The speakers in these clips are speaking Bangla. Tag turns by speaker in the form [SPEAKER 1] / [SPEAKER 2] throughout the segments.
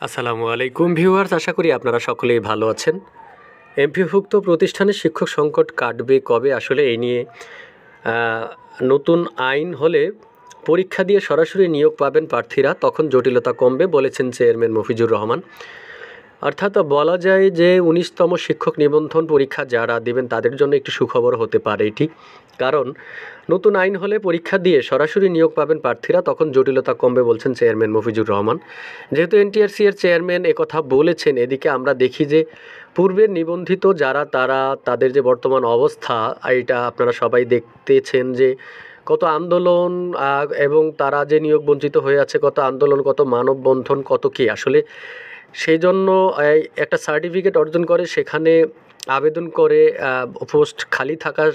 [SPEAKER 1] আসসালামু আলাইকুম ভিউয়ার্স, আশা করি আপনারা সকলেই ভালো আছেন। এমপিওভুক্ত প্রতিষ্ঠানের শিক্ষক সংকট কাটবে কবে? আসলে এই নিয়ে নতুন আইন হলে পরীক্ষা দিয়ে সরাসরি নিয়োগ পাবেন প্রার্থীরা, তখন জটিলতা কমবে বলেছেন চেয়ারম্যান মফিজুর রহমান। অর্থাৎ বলা যায় যে ১৯তম শিক্ষক নিবন্ধন পরীক্ষা যারা দেবেন তাদের জন্য একটি সুখবর হতে পারে এটি। কারণ নতুন আইন হলে পরীক্ষা দিয়ে সরাসরি নিয়োগ পাবেন প্রার্থীরা, তখন জটিলতা কমবে বলছেন চেয়ারম্যান মফিজুর রহমান। যেহেতু এনটিআরসি এর চেয়ারম্যান একথা বলেছেন, এদিকে আমরা দেখি যে পূর্বের নিবন্ধিত যারা তাদের যে বর্তমান অবস্থা, এটা আপনারা সবাই দেখতেছেন যে কত আন্দোলন এবং তারা যে নিয়োগ বঞ্চিত হয়ে আছে, কত আন্দোলন, কত মানববন্ধন, কত কি আসলে সেই জন্য একটা সার্টিফিকেট অর্জন করে সেখানে আবেদন করে, পোস্ট খালি থাকার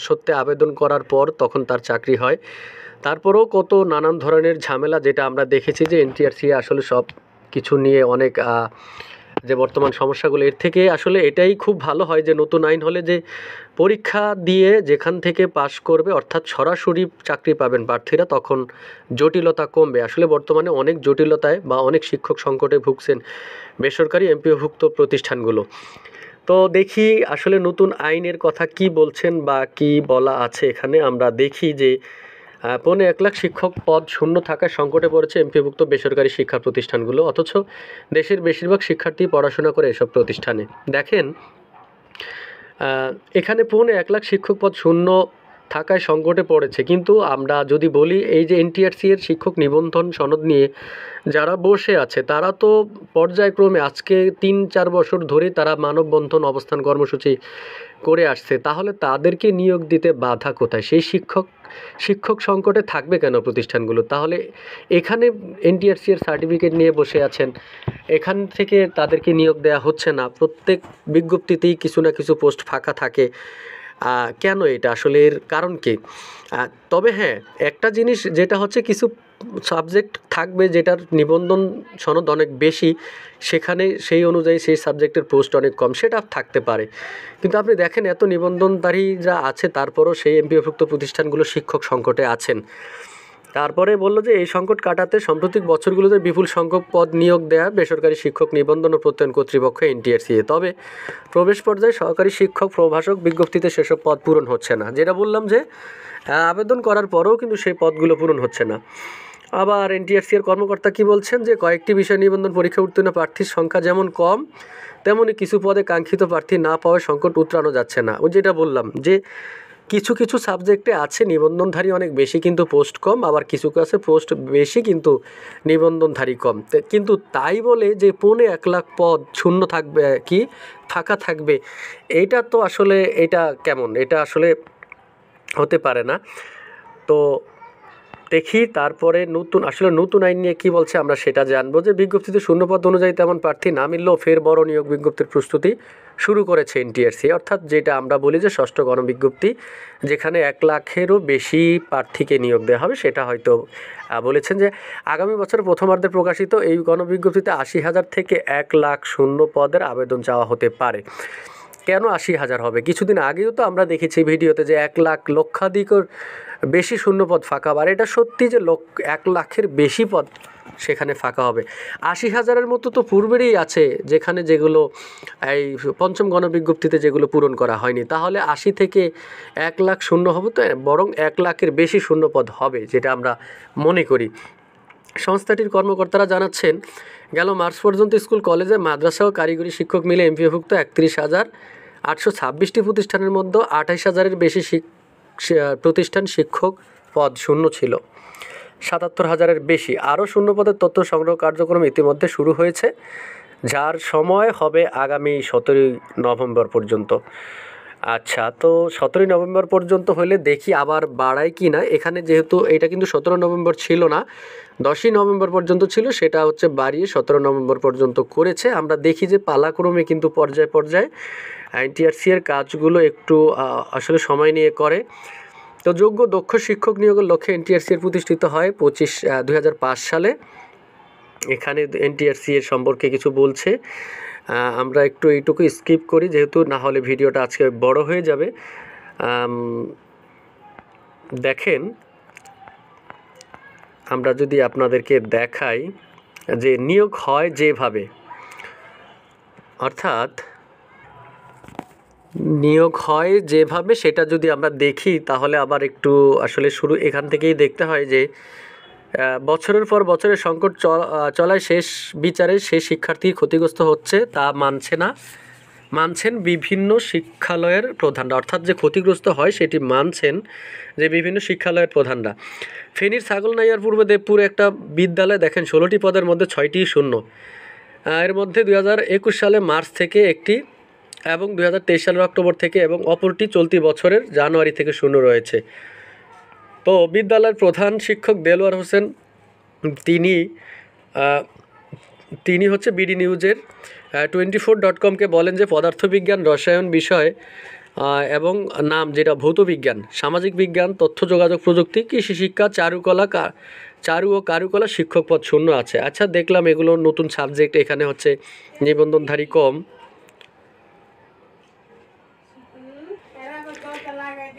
[SPEAKER 1] সত্ত্বে আবেদন করার পর তখন তার চাকরি হয়। তারপরেও কত নানান ধরনের ঝামেলা, যেটা আমরা দেখেছি যে এনটিআরসি আসলে সব কিছু নিয়ে অনেক যে বর্তমান সমস্যাগুলো, এর থেকে আসলে এটাই খুব ভালো হয় যে নতুন আইন হলে যে পরীক্ষা দিয়ে যেখান থেকে পাশ করবে, অর্থাৎ সরাসরি চাকরি পাবেন প্রার্থীরা, তখন জটিলতা কমবে। আসলে বর্তমানে অনেক জটিলতায় বা অনেক শিক্ষক সংকটে ভুগছেন বেসরকারি এমপিওভুক্ত প্রতিষ্ঠানগুলো। তো দেখি আসলে নতুন আইনের কথা কি বলছেন বা কি বলা আছে এখানে। আমরা দেখি যে ১.৫ লাখ শিক্ষক পদ শূন্য থাকায় সংকটে পড়েছে এমপিওভুক্ত বেসরকারি শিক্ষা প্রতিষ্ঠানগুলো, অথচ দেশের বেশিরভাগ শিক্ষার্থী পড়াশোনা করে এসব প্রতিষ্ঠানে। দেখেন, এখানে ১.৫ লাখ শিক্ষক পদ শূন্য থাকায় সংকটে পড়েছে, কিন্তু আমরা যদি বলি এই যে এনটিআরসি এর শিক্ষক নিবন্ধন সনদ নিয়ে যারা বসে আছে তারা তো পর্যায়ক্রমে আজকে ৩-৪ বছর ধরে তারা মানববন্ধন, অবস্থান কর্মসূচি করে আসছে, তাহলে তাদেরকে নিয়োগ দিতে বাধা কোথায়? সেই শিক্ষক সংকটে থাকবে কেন প্রতিষ্ঠানগুলো? তাহলে এখানে এনটিআরসি এর সার্টিফিকেট নিয়ে বসে আছেন, এখান থেকে তাদেরকে নিয়োগ দেওয়া হচ্ছে না। প্রত্যেক বিজ্ঞপ্তিতেই কিছু না কিছু পোস্ট ফাঁকা থাকে। কেন এটা? আসলে এর কারণ কী? তবে হ্যাঁ, একটা জিনিস যেটা হচ্ছে, কিছু সাবজেক্ট থাকবে যেটার নিবন্ধন সনদ অনেক বেশি, সেখানে সেই অনুযায়ী সেই সাবজেক্টের পোস্ট অনেক কম, সেটা থাকতে পারে। কিন্তু আপনি দেখেন এত নিবন্ধনধারীরা আছে, তারপরও সেই এমপিওভুক্ত প্রতিষ্ঠানগুলো শিক্ষক সংকটে আছেন। তারপরে বলল যে এই সংকট কাটাতে সাম্প্রতিক বছরগুলোতে বিপুল সংখ্যক পদ নিয়োগ দেয়া বেসরকারি শিক্ষক নিবন্ধন ও প্রত্যয়ন কর্তৃপক্ষ এনটিআরসি। তবে প্রবেশ পর্যায়ে সহকারী শিক্ষক, প্রভাষক বিজ্ঞপ্তিতে সেসব পদ পূরণ হচ্ছে না। যেটা বললাম যে আবেদন করার পরেও কিন্তু সেই পদগুলো পূরণ হচ্ছে না। আবার এনটিআরসি এর কর্মকর্তা কি বলছেন যে কয়েকটি বিষয় নিবন্ধন পরীক্ষা উত্তীর্ণ প্রার্থীর সংখ্যা যেমন কম, তেমনি কিছু পদে কাঙ্ক্ষিত প্রার্থী না পাওয়ায় সংকট উতরানো যাচ্ছে না। ওই যেটা বললাম যে কিছু কিছু সাবজেক্টে আছে নিবন্ধনধারী অনেক বেশি কিন্তু পোস্ট কম, আবার কিছু আছে পোস্ট বেশি কিন্তু নিবন্ধনধারী কম। কিন্তু তাই বলে যে ১.৫ লাখ পদ শূন্য থাকবে, কি ফাঁকা থাকবে, এইটা তো আসলে এটা কেমন? এটা আসলে হতে পারে না। তো দেখি তারপরে নতুন আইন নিয়ে কী বলছে আমরা সেটা জানবো। যে বিজ্ঞপ্তিতে শূন্যপদ অনুযায়ী তেমন প্রার্থী না মিললেও ফের বড় নিয়োগ বিজ্ঞপ্তির প্রস্তুতি শুরু করেছে এনটিআরসি, অর্থাৎ যেটা আমরা বলি যে ষষ্ঠ গণবিজ্ঞপ্তি, যেখানে ১ লাখেরও বেশি প্রার্থীকে নিয়োগ দেওয়া হবে, সেটা হয়তো বলেছেন যে আগামী বছরের প্রথমার্ধে প্রকাশিত এই গণবিজ্ঞপ্তিতে ৮০,০০০ থেকে ১ লাখ শূন্য পদের আবেদন চাওয়া হতে পারে। কেন ৮০,০০০ হবে? কিছুদিন আগেও তো আমরা দেখেছি ভিডিওতে যে ১ লাখ, লক্ষাধিকের বেশি শূন্যপদ ফাঁকা। আর এটা সত্যি যে ১ লাখের বেশি পদ সেখানে ফাঁকা হবে। ৮০,০০০-এর মতো তো পূর্বেরই আছে, যেগুলো এই পঞ্চম গণবিজ্ঞপ্তিতে যেগুলো পূরণ করা হয়নি। তাহলে ৮০ থেকে ১ লাখ শূন্য হবে, তো বরং ১ লাখের বেশি শূন্যপদ হবে, যেটা আমরা মনে করি। সংস্থাটির কর্মকর্তারা জানাচ্ছেন, গেল মার্চ পর্যন্ত স্কুল, কলেজে, মাদ্রাসা ও কারিগরি শিক্ষক মিলে এমপিওভুক্ত ৩১,৮২৬টি প্রতিষ্ঠানের মধ্যে ২৮,০০০-এর বেশি প্রতিষ্ঠান শিক্ষক পদ শূন্য ছিল। ৭৭,০০০-এর বেশি। আরও শূন্য পদের তথ্য সংগ্রহ কার্যক্রম ইতিমধ্যে শুরু হয়েছে, যার সময় হবে আগামী ১৭ই নভেম্বর পর্যন্ত। আচ্ছা, তো ১৭ই নভেম্বর পর্যন্ত হলে দেখি আবার বাড়ায় কি না। এখানে যেহেতু এটা কিন্তু ১৭ নভেম্বর ছিল না, ১০ই নভেম্বর পর্যন্ত ছিল, সেটা হচ্ছে বাড়িয়ে ১৭ নভেম্বর পর্যন্ত করেছে। আমরা দেখি যে পালাক্রমে কিন্তু পর্যায়ে এনটিআরসি এর কাজগুলো একটু আসলে সময় নিয়ে করে। তো যোগ্য দক্ষ শিক্ষক নিয়োগের লক্ষ্যে এনটিআরসি এর প্রতিষ্ঠিত হয় ২০০৫ সালে। এখানে এনটিআরসি এর সম্পর্কে কিছু বলছে, আমরা একটু এইটুকু স্কিপ করি, যেহেতু না হলে ভিডিওটা আজকে বড় হয়ে যাবে। দেখেন, আমরা যদি আপনাদেরকে দেখাই, যে নিয়োগ হয় যেভাবে, অর্থাৎ নিয়োগ হয় যেভাবে সেটা যদি আমরা দেখি তাহলে আবার একটু আসলে শুরু এখান থেকেই দেখতে হয় যে বছরের পর বছরের সংকট চলায় শেষ বিচারে সেই শিক্ষার্থী ক্ষতিগ্রস্ত হচ্ছে তা মানছেন বিভিন্ন শিক্ষালয়ের প্রধানরা, অর্থাৎ যে ক্ষতিগ্রস্ত হয় সেটি মানছেন যে বিভিন্ন শিক্ষালয়ের প্রধানরা। ফেনীর ছাগলনাইয়ার পূর্ব দেবপুরে একটা বিদ্যালয় দেখেন 16টি পদের মধ্যে 6টি শূন্য। এর মধ্যে 2021 সালে মার্চ থেকে একটি এবং 2023 সালের অক্টোবর থেকে এবং অপরটি চলতি বছরের জানুয়ারি থেকে শূন্য রয়েছে। তো বিদ্যালয়ের প্রধান শিক্ষক দেলোয়ার হোসেন তিনি হচ্ছে বিডি নিউজের 24.com-কে বলেন যে পদার্থবিজ্ঞান, রসায়ন বিষয় এবং নাম যেটা ভৌতবিজ্ঞান, সামাজিক বিজ্ঞান, তথ্য যোগাযোগ প্রযুক্তি, কৃষি শিক্ষা, চারু ও কারুকলা শিক্ষক পদ শূন্য আছে। আচ্ছা, দেখলাম এগুলো নতুন সাবজেক্ট, এখানে হচ্ছে নিবন্ধনধারী কম।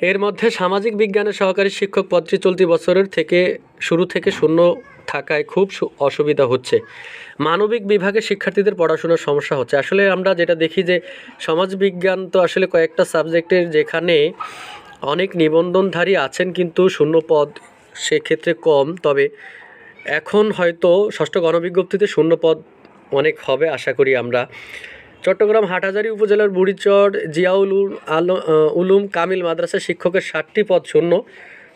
[SPEAKER 1] এর মধ্যে সামাজিক বিজ্ঞানের সহকারী শিক্ষক পদটি চলতি বছরের শুরু থেকে শূন্য থাকায় খুব অসুবিধা হচ্ছে। মানবিক বিভাগের শিক্ষার্থীদের পড়াশোনার সমস্যা হচ্ছে। আসলে আমরা যেটা দেখি যে সমাজবিজ্ঞান তো আসলে কয়েকটা সাবজেক্টের যেখানে অনেক নিবন্ধনধারী আছেন কিন্তু শূন্য পদ সেক্ষেত্রে কম। তবে এখন হয়তো ষষ্ঠ গণবিজ্ঞপ্তিতে শূন্য পদ অনেক হবে আশা করি আমরা। চট্টগ্রাম হাটহাজারী উপজেলার বুড়িচর জিয়াউল উলুম কামিল মাদ্রাসা শিক্ষকের 60টি পদ শূন্য,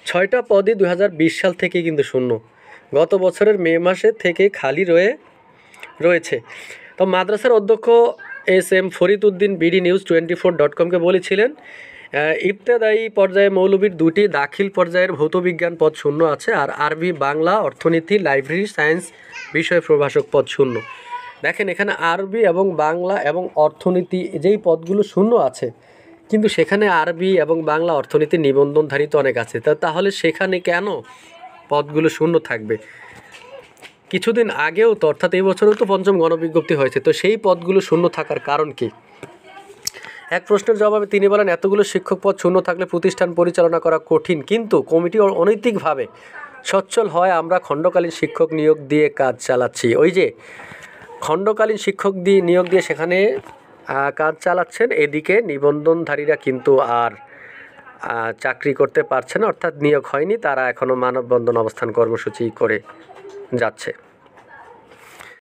[SPEAKER 1] 6টা পদই 2020 সাল থেকেই কিন্তু শূন্য। গত বছরের মে মাসে থেকে খালি রয়েছে। তো মাদ্রাসার অধ্যক্ষ SM Farid Uddin BD news 24.com-কে বলেছিলেন ইবতেদায়ী পর্যায়ে মৌলবীর 2টি, দাখিল পর্যায়ের ভৌতবিজ্ঞান পদ শূন্য আছে, আর আরবি, বাংলা, অর্থনীতি, লাইব্রেরি সায়েন্স বিষয় প্রভাষক পদ শূন্য। দেখেন এখানে আরবি এবং বাংলা এবং অর্থনীতি যেই পদগুলো শূন্য আছে, কিন্তু সেখানে আরবি এবং বাংলা, অর্থনীতি নিবন্ধনধারী তো অনেক আছে, তাহলে সেখানে কেন পদগুলো শূন্য থাকবে? কিছুদিন আগেও তো, অর্থাৎ এই বছরও তো 5ম গণবিজ্ঞপ্তি হয়েছে, তো সেই পদগুলো শূন্য থাকার কারণ কি? এক প্রশ্নের জবাবে তিনি বলেন, এতগুলো শিক্ষক পদ শূন্য থাকলে প্রতিষ্ঠান পরিচালনা করা কঠিন, কিন্তু কমিটি অনৈতিকভাবে সচ্ছল হয় আমরা খণ্ডকালীন শিক্ষক নিয়োগ দিয়ে কাজ চালাচ্ছি। ওই যে খণ্ডকালীন শিক্ষক নিয়োগ দিয়ে সেখানে কাজ চালাচ্ছেন, এদিকে নিবন্ধনধারীরা কিন্তু আর চাকরি করতে পারছে না, অর্থাৎ নিয়োগ হয়নি, তারা এখনও মানববন্ধন অবস্থান কর্মসূচি করে যাচ্ছে।